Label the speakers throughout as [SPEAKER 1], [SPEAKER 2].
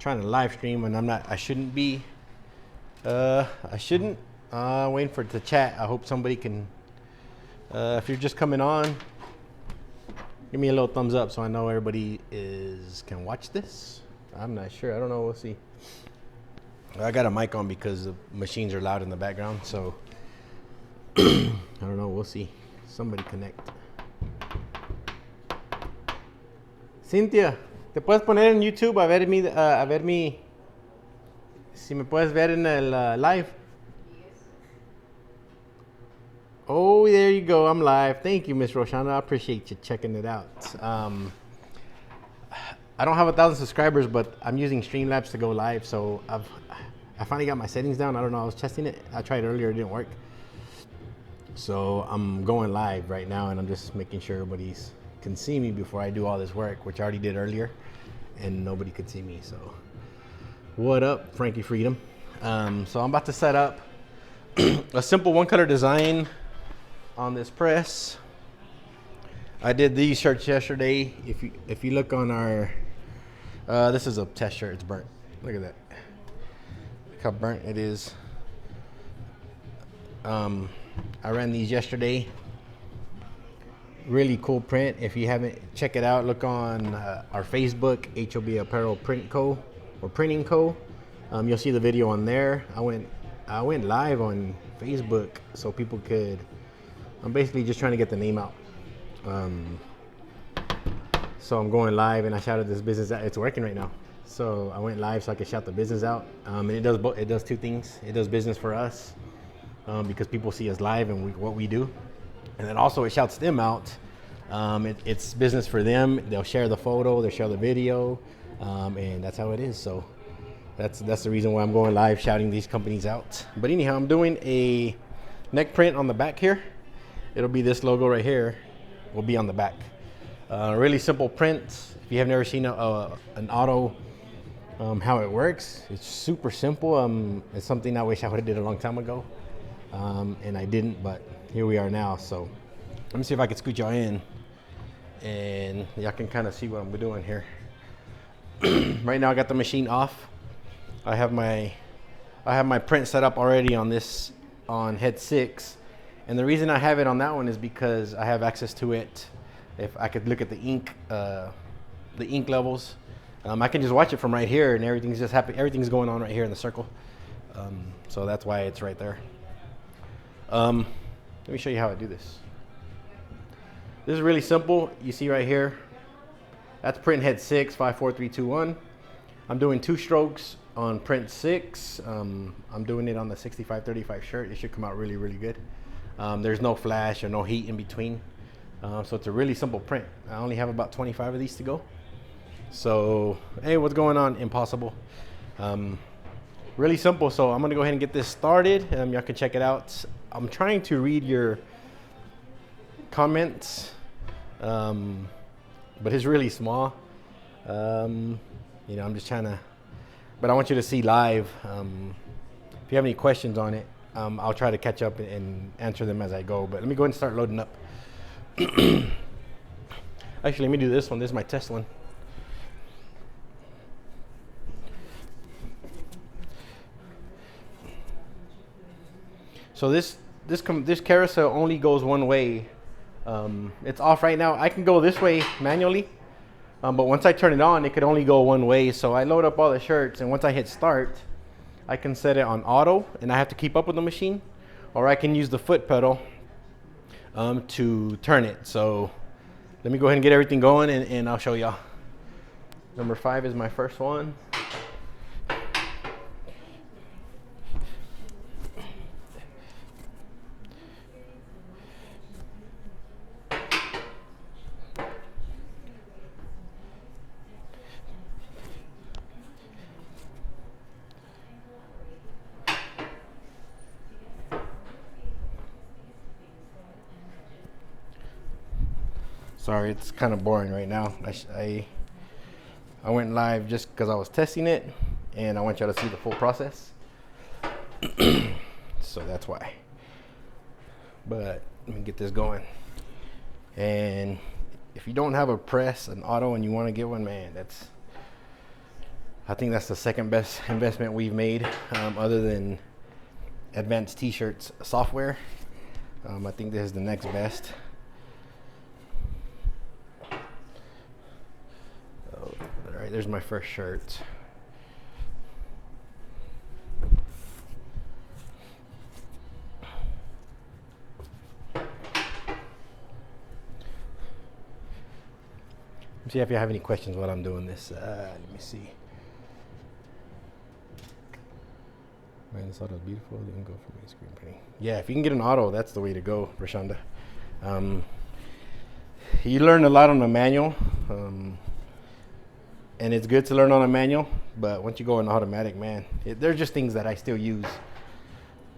[SPEAKER 1] trying to live stream and I shouldn't be. Waiting for it to chat. I hope somebody can, if you're just coming on, give me a little thumbs up so I know everybody can watch this. I'm not sure. I don't know. We'll see. I got a mic on because the machines are loud in the background. So I don't know. We'll see. Somebody connect. Cynthia, ¿te puedes poner en YouTube a ver mi si me puedes ver en el live? Oh, there you go. I'm live. Thank you, Miss Roshana. I appreciate you checking it out. I don't have 1,000 subscribers, but I'm using Streamlabs to go live. So I finally got my settings down. I don't know. I was testing it. I tried earlier. It didn't work. So I'm going live right now, and I'm just making sure everybody can see me before I do all this work, which I already did earlier, and nobody could see me. So what up, Frankie Freedom? So I'm about to set up a simple one-color design on this press. I did these shirts yesterday. If you look on our, this is a test shirt. It's burnt. Look at that. Look how burnt it is. I ran these yesterday. Really cool print. If you haven't, check it out. Look on our Facebook, HOB Apparel Print Co. or Printing Co. You'll see the video on there. I went live on Facebook so people could. I'm basically just trying to get the name out. So I'm going live and I shouted this business out. It's working right now. So I went live so I could shout the business out. And it does two things. It does business for us because people see us live and what we do. And then also it shouts them out. It's business for them. They'll share the photo, they'll share the video, and that's how it is. So that's the reason why I'm going live shouting these companies out. But anyhow, I'm doing a neck print on the back here. It'll be this logo right here. Will be on the back. Really simple print. If you have never seen an auto, how it works, it's super simple. It's something I wish I would have did a long time ago, and I didn't. But here we are now. So let me see if I can scoot y'all in, and y'all can kind of see what I'm doing here. Right now, I got the machine off. I have my print set up already on head 6. And the reason I have it on that one is because I have access to it. If I could look at the ink levels, I can just watch it from right here, and everything's just happening. Everything's going on right here in the circle. So that's why it's right there. Let me show you how I do this. This is really simple. You see right here, that's print head 6, 5, 4, 3, 2, 1. I'm doing 2 strokes on print 6. I'm doing it on the 65-35 shirt. It should come out really, really good. There's no flash or no heat in between. So it's a really simple print. I only have about 25 of these to go. So, hey, what's going on? Impossible. Really simple. So I'm gonna go ahead and get this started. Y'all can check it out. I'm trying to read your comments, but it's really small. I'm just trying to, but I want you to see live. If you have any questions on it, I'll try to catch up and answer them as I go. But let me go ahead and start loading up. Actually, let me do this one. This is my test one. So this carousel only goes one way. It's off right now. I can go this way manually, but once I turn it on, it could only go one way. So I load up all the shirts, and once I hit start, I can set it on auto, and I have to keep up with the machine, or I can use the foot pedal to turn it. So let me go ahead and get everything going, and I'll show y'all. Number 5 is my first one. Sorry, it's kind of boring right now. I went live just because I was testing it, and I want y'all to see the full process. So that's why. But let me get this going. And if you don't have a press, an auto, and you want to get one, man, I think that's the second best investment we've made, other than advanced t-shirts software. I think this is the next best. Oh, all right, there's my first shirt. See if you have any questions while I'm doing this. Let me see. Man, this auto is beautiful. You can go for me screen printing. Yeah, if you can get an auto, that's the way to go, Rashonda. You learn a lot on a manual, and it's good to learn on a manual. But once you go in automatic, man, there's just things that I still use.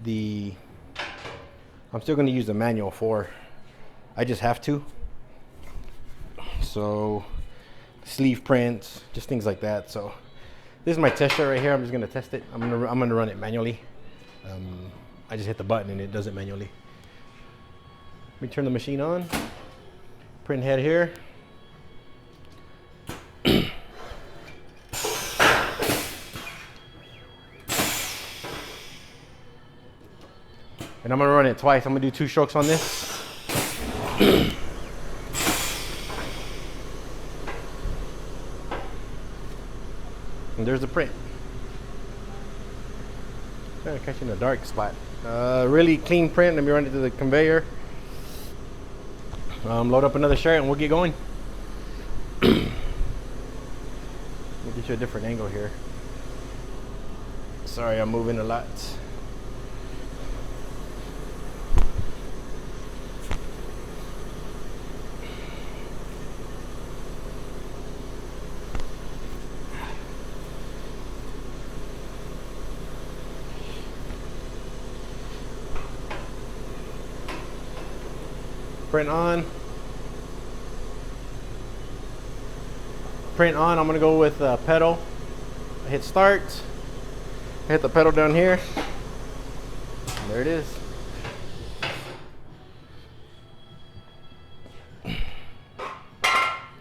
[SPEAKER 1] I'm still going to use the manual for. I just have to. So sleeve prints, just things like that. So this is my test shirt right here. I'm just gonna test it. I'm gonna run it manually. I just hit the button and it does it manually. Let me turn the machine on. Print head here. And I'm gonna run it twice. I'm gonna do 2 strokes on this. And there's the print. Kind of catching a dark spot. Really clean print. Let me run it to the conveyor. Load up another shirt and we'll get going. Let me get you a different angle here. Sorry, I'm moving a lot. Print on. Print on. I'm gonna go with pedal. I hit start. I hit the pedal down here. And there it is.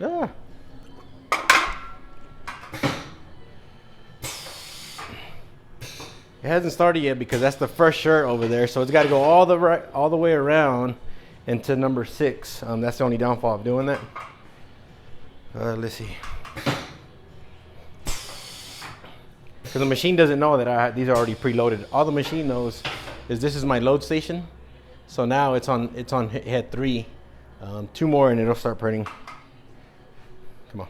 [SPEAKER 1] Ah. It hasn't started yet because that's the first shirt over there, so it's got to go all the way around into number 6. That's the only downfall of doing that. Let's see. Because the machine doesn't know that these are already preloaded. All the machine knows is this is my load station. So now it's on head 3. 2 more and it'll start printing. Come on.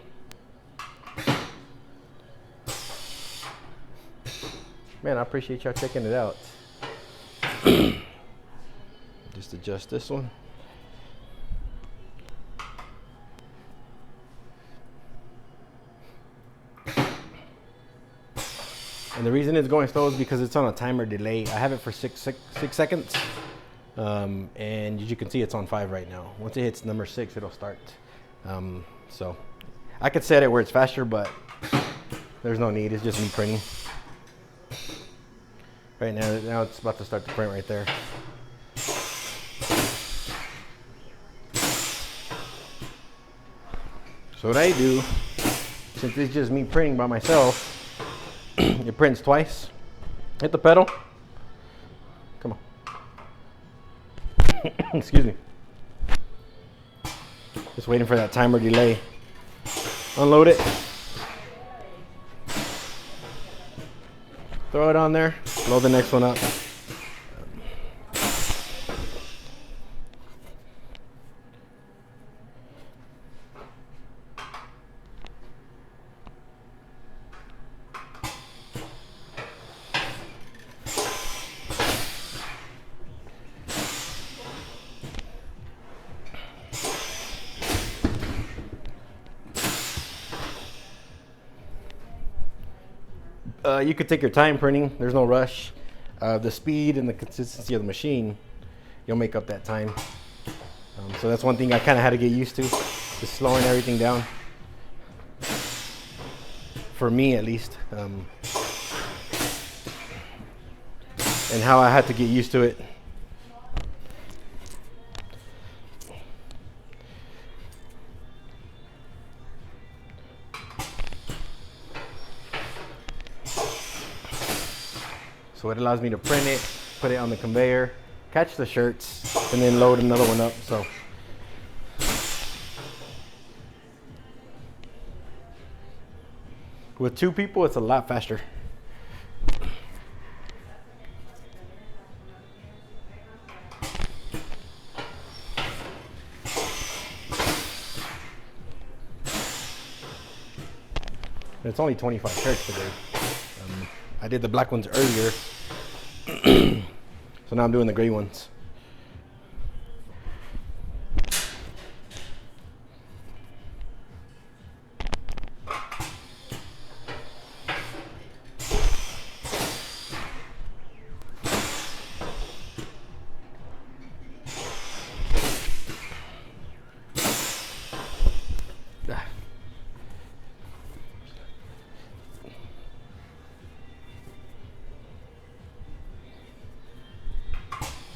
[SPEAKER 1] Man, I appreciate y'all checking it out. Just adjust this one. And the reason it's going slow is because it's on a timer delay. I have it for 6 seconds. And as you can see, it's on 5 right now. Once it hits number 6, it'll start. So I could set it where it's faster, but there's no need. It's just me printing. Right now it's about to start to print right there. So what I do, since it's just me printing by myself, it prints twice. Hit the pedal. Come on. Excuse me. Just waiting for that timer delay. Unload it. Throw it on there. Load the next one up. You could take your time printing. There's no rush. The speed and the consistency of the machine, you'll make up that time. So that's one thing I kind of had to get used to, just slowing everything down. For me, at least. And how I had to get used to it. So it allows me to print it, put it on the conveyor, catch the shirts, and then load another one up. So with 2 people, it's a lot faster. It's only 25 shirts today. I did the black ones earlier, so now I'm doing the gray ones.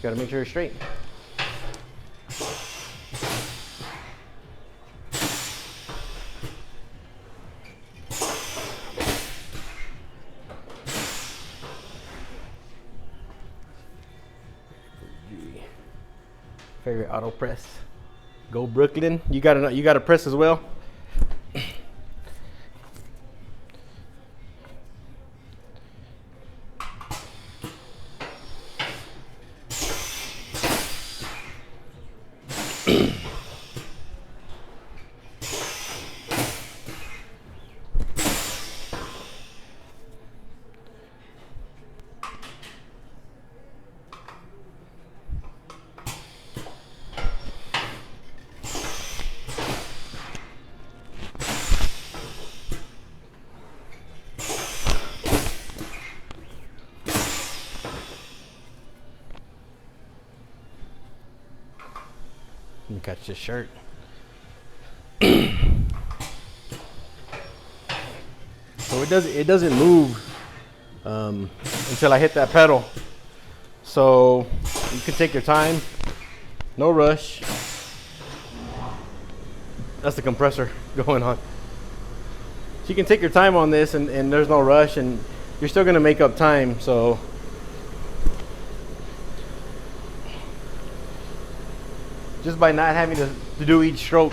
[SPEAKER 1] Gotta make sure it's straight. Favorite auto press. Go Brooklyn. You got a press as well? Let me catch this shirt. So it doesn't move until I hit that pedal. So you can take your time, no rush. That's the compressor going on. So you can take your time on this, and there's no rush, and you're still gonna make up time. So just by not having to do each stroke.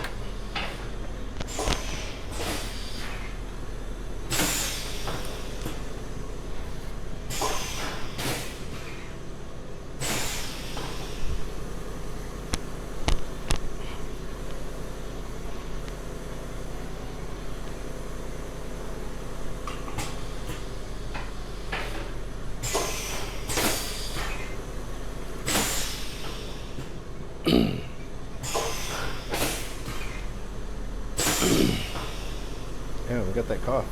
[SPEAKER 1] Yeah, we got that cough.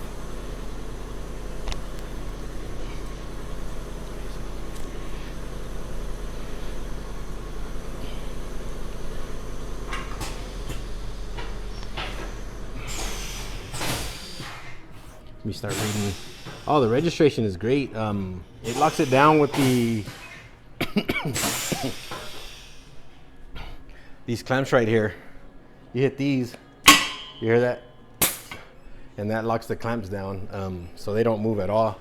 [SPEAKER 1] Let me start reading. Oh, the registration is great. It locks it down with the these clamps right here. You hit these, you hear that? And that locks the clamps down, so they don't move at all.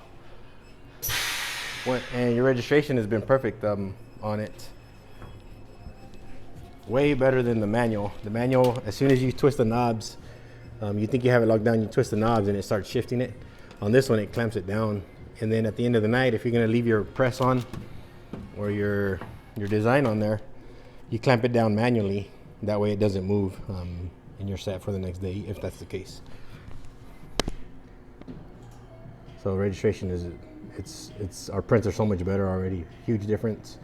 [SPEAKER 1] And your registration has been perfect on it. Way better than the manual. The manual, as soon as you twist the knobs, you think you have it locked down, you twist the knobs and it starts shifting it. On this one, it clamps it down. And then at the end of the night, if you're gonna leave your press on or your design on there, you clamp it down manually. That way it doesn't move, and you're set for the next day, if that's the case. So registration is, it's our prints are so much better already. Huge difference.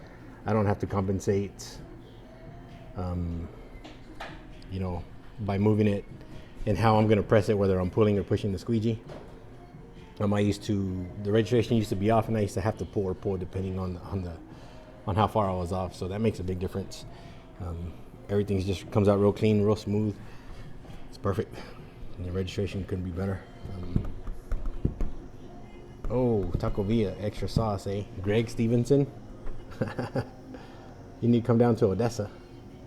[SPEAKER 1] I don't have to compensate, you know, by moving it and how I'm gonna press it, whether I'm pulling or pushing the squeegee. The registration used to be off, and I used to have to pull or pull depending on how far I was off. So that makes a big difference. Everything just comes out real clean, real smooth. It's perfect. And the registration couldn't be better. Oh, Taco Villa, extra sauce, eh? Greg Stevenson. You need to come down to Odessa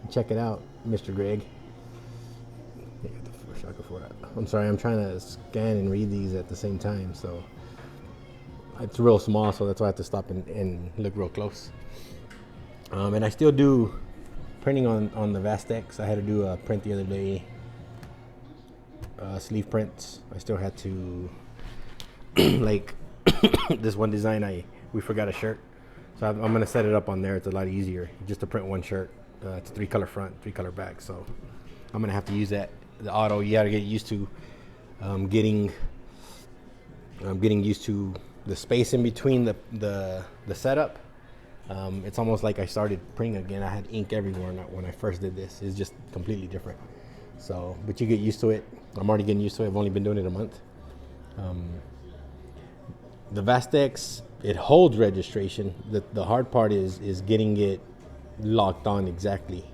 [SPEAKER 1] and check it out, Mr. Greg. I'm sorry, I'm trying to scan and read these at the same time, so it's real small, so that's why I have to stop and look real close. And I still do printing on the Vastex. I had to do a print the other day, sleeve prints. I still had to like this one design, we forgot a shirt, so I'm gonna set it up on there. It's a lot easier just to print one shirt. It's 3-color front, 3-color back, so I'm gonna have to use that. The auto, you gotta get used to getting used to the space in between the setup. It's almost like I started printing again. I had ink everywhere when I first did this. It's just completely different. So, but you get used to it. I'm already getting used to it. I've only been doing it a month. The Vastex, it holds registration. The hard part is getting it locked on exactly.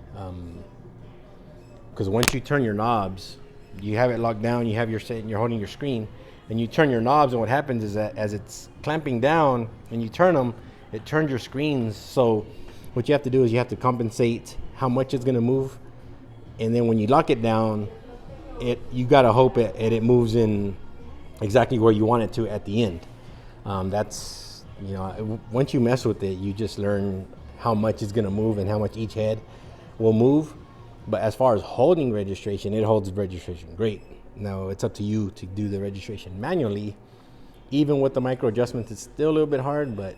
[SPEAKER 1] Because once you turn your knobs, you have it locked down, you have your set, and you're holding your screen, and you turn your knobs, and what happens is that as it's clamping down and you turn them, it turns your screens. So what you have to do is you have to compensate how much it's going to move, and then when you lock it down, you got to hope it moves in exactly where you want it to at the end. That's, you know, once you mess with it, you just learn how much it's going to move and how much each head will move. But as far as holding registration, it holds registration great. Now it's up to you to do the registration manually. Even with the micro adjustments, it's still a little bit hard, but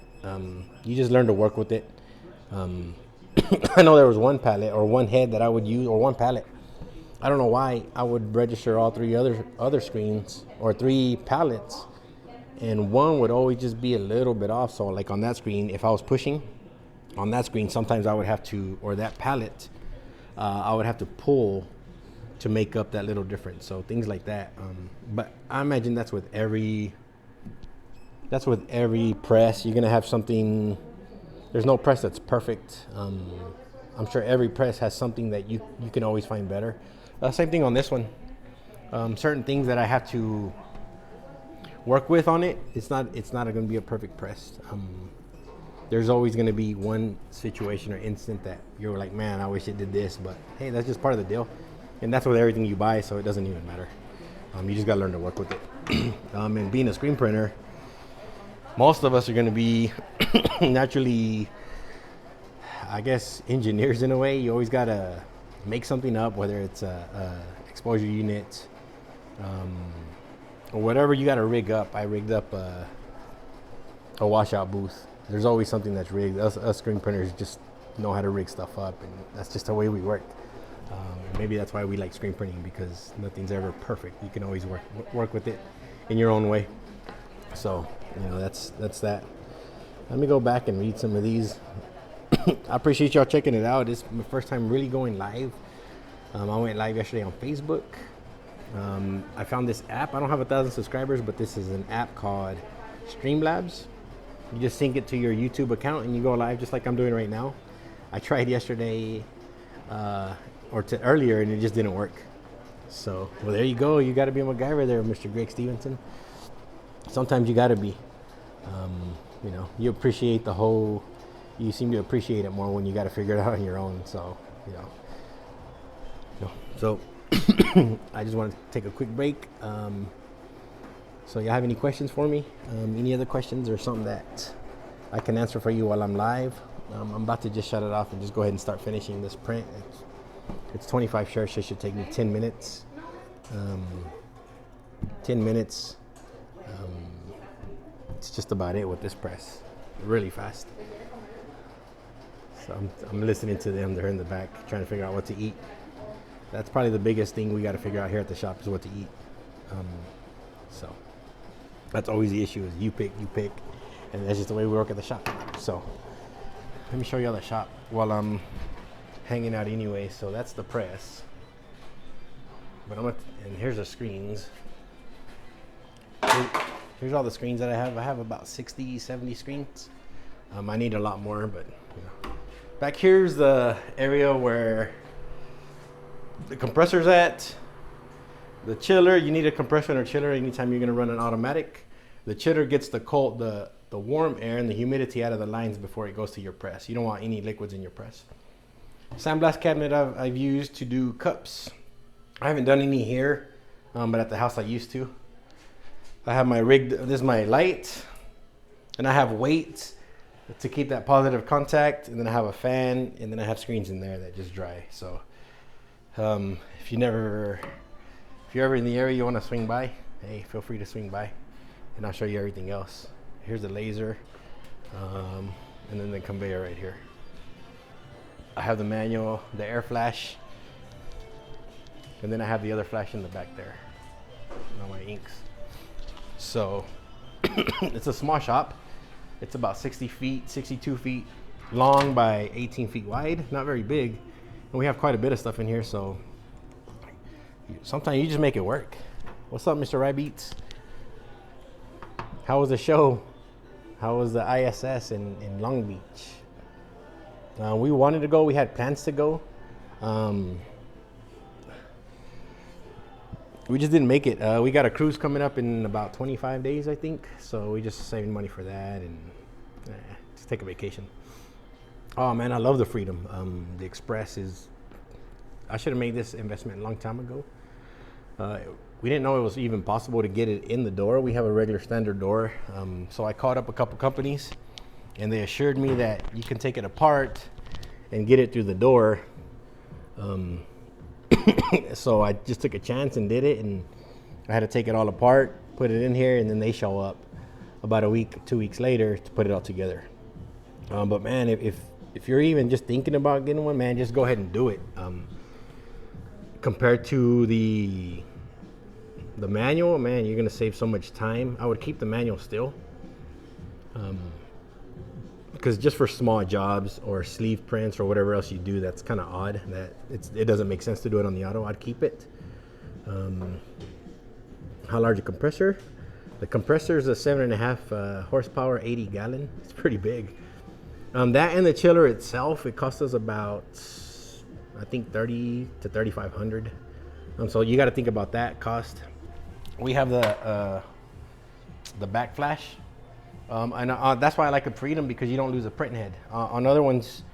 [SPEAKER 1] you just learn to work with it. I know there was one palette or one head that I would use, or one palette. I don't know why I would register all 3 other screens or 3 palettes, and one would always just be a little bit off. So like on that screen, if I was pushing on that screen, sometimes I would have to, or that palette, I would have to pull to make up that little difference. So things like that. But I imagine that's with every press. You're gonna have something. There's no press that's perfect. I'm sure every press has something that you can always find better. Same thing on this one. Certain things that I have to work with on it. It's not going to be a perfect press. There's always going to be one situation or instant that you're like, man, I wish it did this, but hey, that's just part of the deal. And that's with everything you buy, so it doesn't even matter. You just got to learn to work with it. And being a screen printer, most of us are going to be naturally, I guess, engineers in a way. You always got to make something up, whether it's a exposure unit, or whatever you got to rig up. I rigged up a washout booth. There's always something that's rigged. Us screen printers just know how to rig stuff up, and that's just the way we work. Maybe that's why we like screen printing, because nothing's ever perfect. You can always work with it in your own way. So, you know, that's that. Let me go back and read some of these. I appreciate y'all checking it out. This is my first time really going live. I went live yesterday on Facebook. I found this app. I don't have 1,000 subscribers, but this is an app called Streamlabs. You just sync it to your YouTube account and you go live just like I'm doing right now. I tried yesterday earlier, and it just didn't work. So, well, there you go. You got to be a MacGyver there, Mr. Greg Stevenson. Sometimes you got to be. You know, you appreciate you seem to appreciate it more when you got to figure it out on your own. So, you know. So, I just want to take a quick break. So you have any questions for me? Any other questions or something that I can answer for you while I'm live? I'm about to just shut it off and just go ahead and start finishing this print. It's 25 shirts. It should take me 10 minutes. 10 minutes. It's just about it with this press. Really fast. So I'm listening to them. They're in the back trying to figure out what to eat. That's probably the biggest thing we got to figure out here at the shop is what to eat. So that's always the issue, is you pick, and that's just the way we work at the shop. So let me show y'all the shop while I'm hanging out anyway. So that's the press. But and here's the screens. Here's all the screens that I have. I have about 60, 70 screens. I need a lot more, but you know. Back here's the area where the compressor's at. The chiller, you need a compressor and a chiller anytime you're gonna run an automatic. The chiller gets the warm air and the humidity out of the lines before it goes to your press. You don't want any liquids in your press. Sandblast cabinet I've used to do cups. I haven't done any here, but at the house I used to. I have my rigged, this is my light. And I have weights to keep that positive contact, and then I have a fan, and then I have screens in there that just dry. So if you're ever in the area you want to swing by, hey, feel free to swing by, and I'll show you everything else. Here's the laser, and then the conveyor right here. I have the manual, the air flash, and then I have the other flash in the back there. All my inks. So it's a small shop. It's about 60 feet, 62 feet long by 18 feet wide. Not very big. And we have quite a bit of stuff in here, so sometimes you just make it work. What's up, Mr. Rybeats? How was the show? How was the ISS in Long Beach? We wanted to go. We had plans to go. We just didn't make it. We got a cruise coming up in about 25 days, I think. So we just saving money for that and just take a vacation. Oh man, I love the Freedom. The Express is, I should have made this investment a long time ago. We didn't know it was even possible to get it in the door. We have a regular standard door. So I called up a couple companies and they assured me that you can take it apart and get it through the door. So I just took a chance and did it, and I had to take it all apart, put it in here, and then they show up about a week, 2 weeks later to put it all together. But man, if you're even just thinking about getting one, man, just go ahead and do it. Compared to the manual, man, you're gonna save so much time. I would keep the manual still. Because just for small jobs or sleeve prints or whatever else you do, that's kind of odd. That it doesn't make sense to do it on the auto. I'd keep it. How large a compressor? The compressor is a 7.5 horsepower, 80 gallon. It's pretty big. That and the chiller itself, it cost us about, I think, $3,000 to $3,500. So you got to think about that cost. We have the back flash. And that's why I like the Freedom, because you don't lose a print head. On other ones,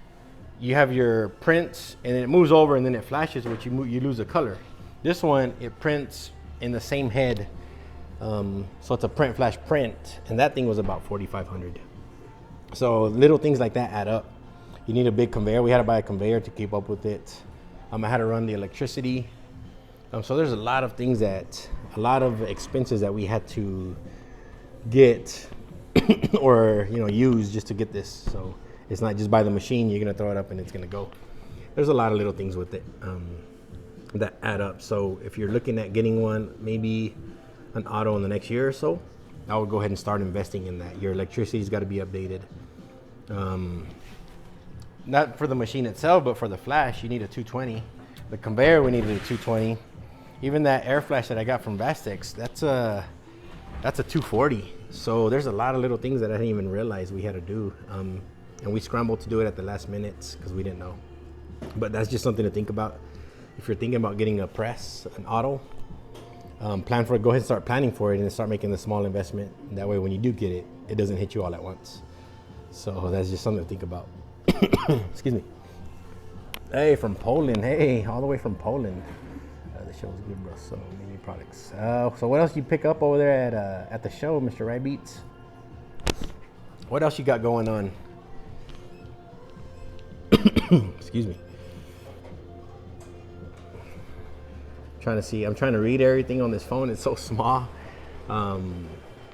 [SPEAKER 1] you have your prints and then it moves over and then it flashes, which you lose a color. This one, it prints in the same head. So it's a print flash print, and that thing was about $4,500. So little things like that add up. You need a big conveyor. We had to buy a conveyor to keep up with it. I had to run the electricity. So there's a lot of things a lot of expenses that we had to get or use just to get this. So it's not just buy the machine, you're gonna throw it up and it's gonna go. There's a lot of little things with it that add up. So if you're looking at getting one, maybe an auto in the next year or so, I would go ahead and start investing in that. Your electricity's got to be updated. Not for the machine itself, but for the flash, you need a 220. The conveyor, we needed a 220. Even that air flash that I got from Vastex, that's a 240. So there's a lot of little things that I didn't even realize we had to do. And we scrambled to do it at the last minutes because we didn't know. But that's just something to think about. If you're thinking about getting a press, an auto, plan for it, go ahead and start planning for it and start making the small investment. That way when you do get it, it doesn't hit you all at once. So that's just something to think about. Excuse me. Hey, from Poland. Hey, all the way from Poland. The show's good, bro. So many products. So what else you pick up over there at the show, Mr. Rybeats? What else you got going on? Excuse me. I'm trying to read everything on this phone. It's so small.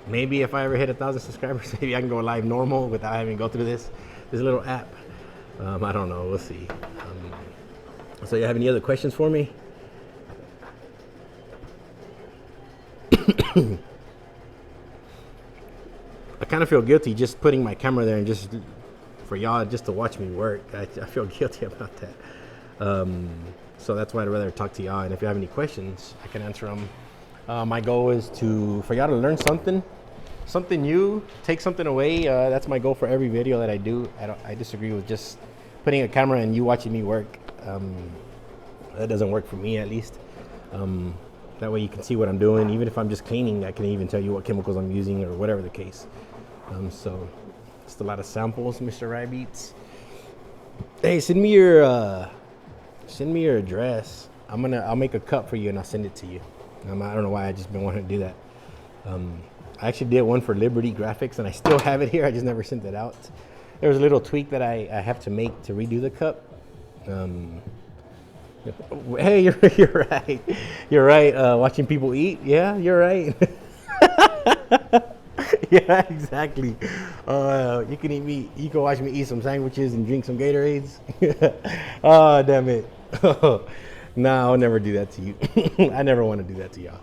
[SPEAKER 1] Maybe if I ever hit 1,000 subscribers, maybe I can go live normal without having to go through this little app. I don't know. We'll see. So you have any other questions for me? I kind of feel guilty just putting my camera there and just for y'all just to watch me work. I feel guilty about that. So that's why I'd rather talk to y'all. And if you have any questions, I can answer them. My goal is for y'all to learn something new, take something away. That's my goal for every video that I do. I disagree with just putting a camera and you watching me work. That doesn't work for me, at least. That way you can see what I'm doing. Even if I'm just cleaning, I can even tell you what chemicals I'm using or whatever the case. So just a lot of samples, Mr. Rybeats. Hey, send me your address. I'll make a cup for you and I'll send it to you. I don't know why I just been wanting to do that. I actually did one for Liberty Graphics, and I still have it here. I just never sent it out. There was a little tweak that I have to make to redo the cup. Hey, you're right. You're right. Watching people eat. Yeah, you're right. Yeah, exactly. You can eat me. You can watch me eat some sandwiches and drink some Gatorades. Oh, damn it. Nah, I'll never do that to you. I never want to do that to y'all,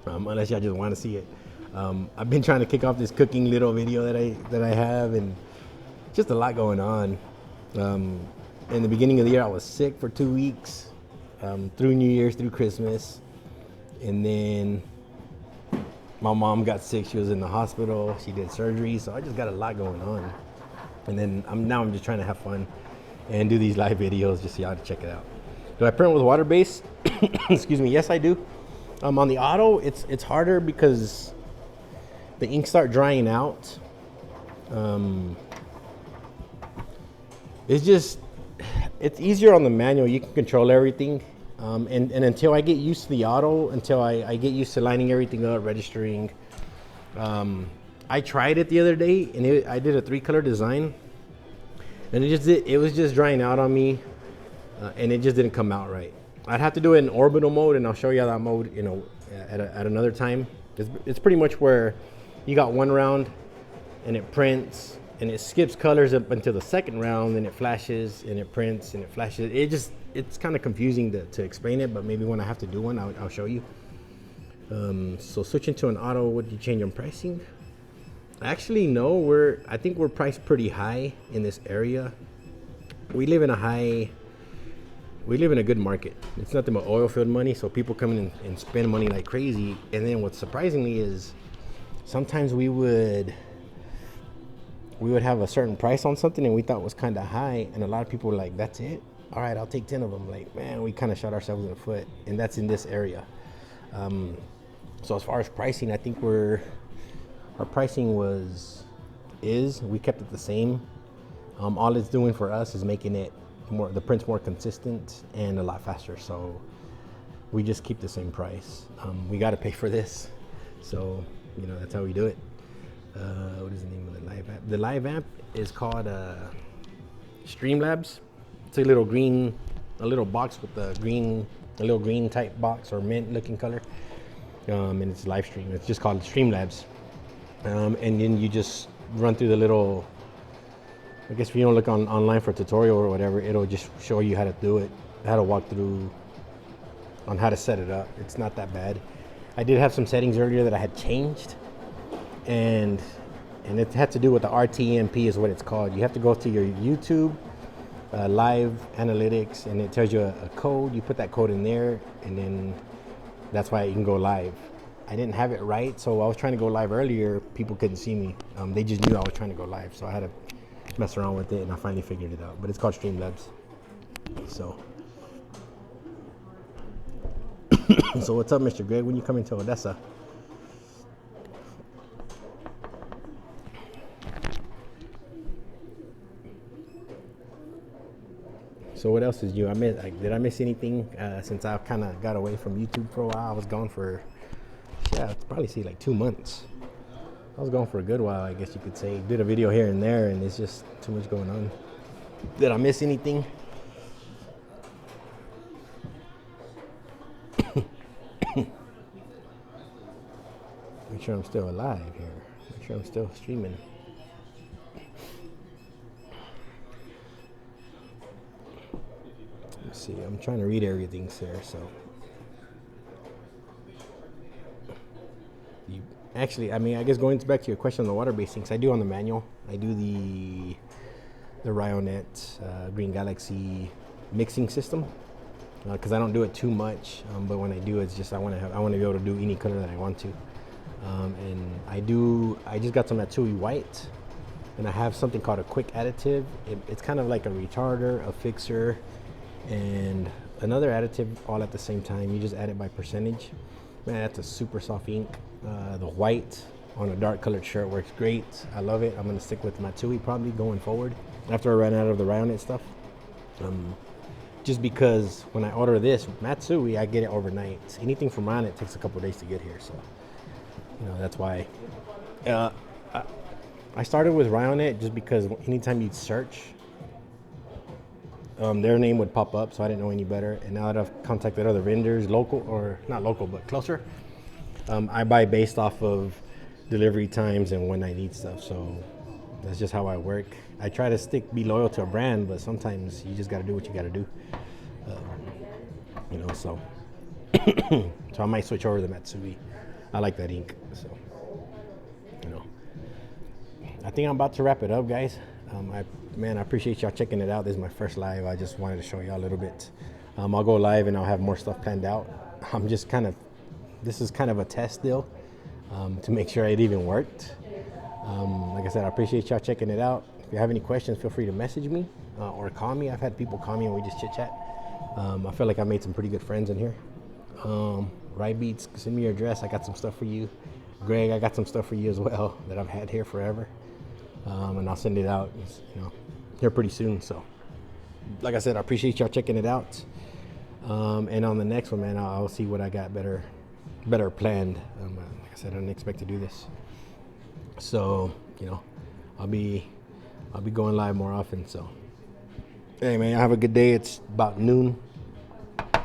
[SPEAKER 1] unless y'all just want to see it. I've been trying to kick off this cooking little video that I have, and just a lot going on. In the beginning of the year, I was sick for 2 weeks, through New Year's, through Christmas, and then my mom got sick. She was in the hospital. She did surgery, so I just got a lot going on. And then I'm just trying to have fun and do these live videos just so y'all to check it out. Do I print with water base? Excuse me. Yes, I do. On the auto, it's harder because the ink start drying out. It's easier on the manual. You can control everything. And until I get used to the auto, until I get used to lining everything up, registering. I tried it the other day, and I did a 3-color design, and it was just drying out on me, and it just didn't come out right. I'd have to do it in orbital mode, and I'll show you that mode, at another time. It's pretty much where you got one round, and it prints, and it skips colors up until the second round, and it flashes, and it prints, and it flashes. It's kind of confusing to explain it, but maybe when I have to do one, I'll show you. So switching to an auto, would you change on pricing? Actually, no. I think we're priced pretty high in this area. We live in a good market. It's nothing but oil field money, so people come in and spend money like crazy. And then what's surprisingly is sometimes we would have a certain price on something and we thought was kind of high, and a lot of people were like, that's it? All right, I'll take 10 of them. Like, man, we kind of shot ourselves in the foot, and that's in this area. So as far as pricing, I think our pricing we kept it the same. All it's doing for us is making it the print's more consistent and a lot faster. So we just keep the same price. We got to pay for this, so that's how we do it. What is the name of the live app? The live app is called Streamlabs. It's a little box with a little green type box or mint looking color, and it's live stream. It's just called Streamlabs, and then you just run through the little. I guess if you don't look online for a tutorial or whatever, it'll just show you how to do it, how to walk through on how to set it up. It's not that bad. I did have some settings earlier that I had changed, and it had to do with the RTMP is what it's called. You have to go to your YouTube live analytics, and it tells you a code. You put that code in there, and then that's why you can go live. I didn't have it right, so I was trying to go live earlier. People couldn't see me. They just knew I was trying to go live, so I had to mess around with it, and I finally figured it out. But it's called Streamlabs. So so what's up, Mr. Greg? When you coming to Odessa? So what else is new? Did I miss anything since I kind of got away from YouTube for a while? I was gone for, I'd probably say like 2 months. I was gone for a good while, I guess you could say. Did a video here and there, and it's just too much going on. Did I miss anything? Make sure I'm still alive here. Make sure I'm still streaming. Let's see, I'm trying to read everything here, so. Actually, I guess going back to your question on the water based things, I do on the manual. I do the Ryonet Green Galaxy mixing system because I don't do it too much. But when I do, it's just I want to be able to do any color that I want to. And I just got some Matsui white, and I have something called a quick additive. It's kind of like a retarder, a fixer, and another additive all at the same time. You just add it by percentage. Man, that's a super soft ink. The white on a dark colored shirt works great. I love it. I'm gonna stick with Matsui probably going forward after I run out of the Ryonet stuff. Just because when I order this Matsui, I get it overnight. Anything from Ryonet takes a couple days to get here, so That's why uh, I started with Ryonet just because anytime you'd search, their name would pop up, so I didn't know any better. And now that I've contacted other vendors, local or not local, but closer, I buy based off of delivery times and when I need stuff. So that's just how I work. I try to be loyal to a brand, but sometimes you just got to do what you got to do. So so I might switch over to Matsui. I like that ink. So I think I'm about to wrap it up, guys. I appreciate y'all checking it out. This is my first live. I just wanted to show y'all a little bit. I'll go live and I'll have more stuff planned out. This is kind of a test deal to make sure it even worked. Like I said, I appreciate y'all checking it out. If you have any questions, feel free to message me or call me. I've had people call me and we just chit chat. I feel like I made some pretty good friends in here. Right Beats, send me your address. I got some stuff for you. Greg, I got some stuff for you as well that I've had here forever. And I'll send it out, here pretty soon. So, like I said, I appreciate y'all checking it out. And on the next one, man, I'll see what I got better planned. Like I said, I didn't expect to do this. So, I'll be going live more often. So, hey, man, y'all have a good day. It's about noon.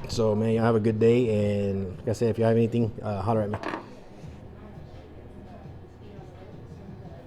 [SPEAKER 1] So, man, y'all have a good day. And like I said, if you have anything, holler at me.